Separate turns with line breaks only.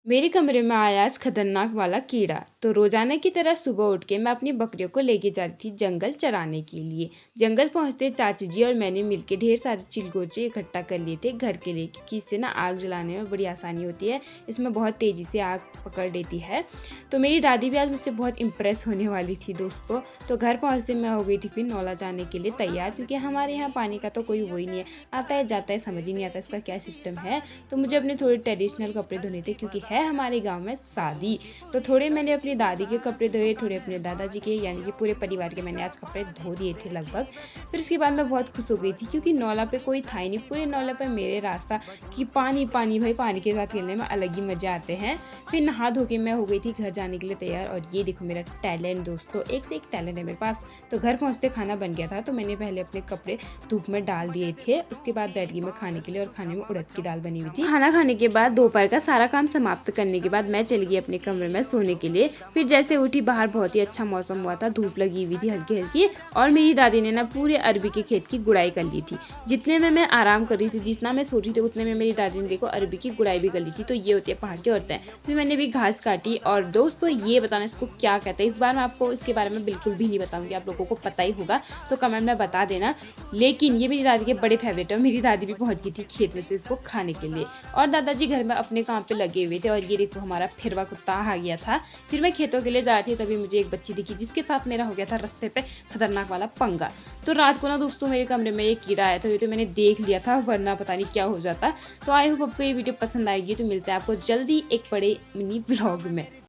मेरे कमरे में आया आज खतरनाक वाला कीड़ा। तो रोजाना की तरह सुबह उठ के मैं अपनी बकरियों को लेके जा रही थी जंगल चराने के लिए। जंगल पहुंचते चाची जी और मैंने मिलके ढेर सारे चिलगोजे इकट्ठा कर लिए थे घर के लिए, क्योंकि इससे ना आग जलाने में बड़ी आसानी होती है। इसमें बहुत तेजी से आग पकड़ लेती है। तो मेरी दादी भी आज मुझसे बहुत इम्प्रेस होने वाली थी दोस्तों। तो घर पहुँचते मैं हो गई थी फिर नौला जाने के लिए तैयार, क्योंकि हमारे यहाँ पानी का तो कोई वो ही नहीं है, आता है जाता है, समझ ही नहीं आता इसका क्या सिस्टम है। तो मुझे अपने थोड़े ट्रेडिशनल कपड़े धोने थे, क्योंकि है हमारे गांव में शादी। तो थोड़े मैंने अपनी दादी के कपड़े धोए, थोड़े अपने दादाजी के, यानी कि पूरे परिवार के मैंने आज कपड़े धो दिए थे लगभग। फिर उसके बाद मैं बहुत खुश हो गई थी, क्योंकि नौला पे कोई था ही नहीं, पूरे नौला पे मेरे रास्ता कि पानी पानी, भाई पानी के साथ खेलने में अलग ही मज़ा आते हैं। फिर नहा धो के मैं हो गई थी घर जाने के लिए तैयार। और ये देखो मेरा टैलेंट दोस्तों, एक से एक टैलेंट है मेरे पास। तो घर पहुँचते खाना बन गया था, तो मैंने पहले अपने कपड़े धूप में डाल दिए थे। उसके बाद बैठ गई मैं खाने के लिए, और खाने में उड़द की दाल बनी हुई थी। खाना खाने के बाद दोपहर का सारा काम समाप्त करने के बाद मैं चली गई अपने कमरे में सोने के लिए। फिर जैसे उठी, बाहर बहुत ही अच्छा मौसम हुआ था, धूप लगी हुई थी हल्की हल्की। और मेरी दादी ने ना पूरे अरबी के खेत की गुड़ाई कर ली थी। जितने में मैं आराम कर रही थी, जितना मैं सो रही थी, उतने में मेरी दादी ने देखो अरबी की गुड़ाई भी कर ली थी। तो ये होती है पहाड़ की औरतें। फिर मैंने भी घास काटी। और दोस्तों ये बताना इसको क्या कहते हैं, इस बार मैं आपको इसके बारे में बिल्कुल भी नहीं बताऊंगी, आप लोगों को पता ही होगा, तो कमेंट में बता देना। लेकिन ये मेरी दादी के बड़े फेवरेट है। मेरी दादी भी पहुंच गई थी खेत में से इसको खाने के लिए, और दादाजी घर में अपने काम पे लगे हुए थे। और ये देखो हमारा फिरवा कुत्ता आ गया था। फिर मैं खेतों के लिए जा रही थी, तभी मुझे एक बच्ची दिखी, जिसके साथ मेरा हो गया था रास्ते पे खतरनाक वाला पंगा। तो रात को ना दोस्तों मेरे कमरे में एक कीड़ा आया था, ये तो मैंने देख लिया था, वरना पता नहीं क्या हो जाता। तो आई होप आपको ये वीडियो पसंद आएगी। तो मिलते हैं आपको जल्दी एक बड़े मिनी ब्लॉग में।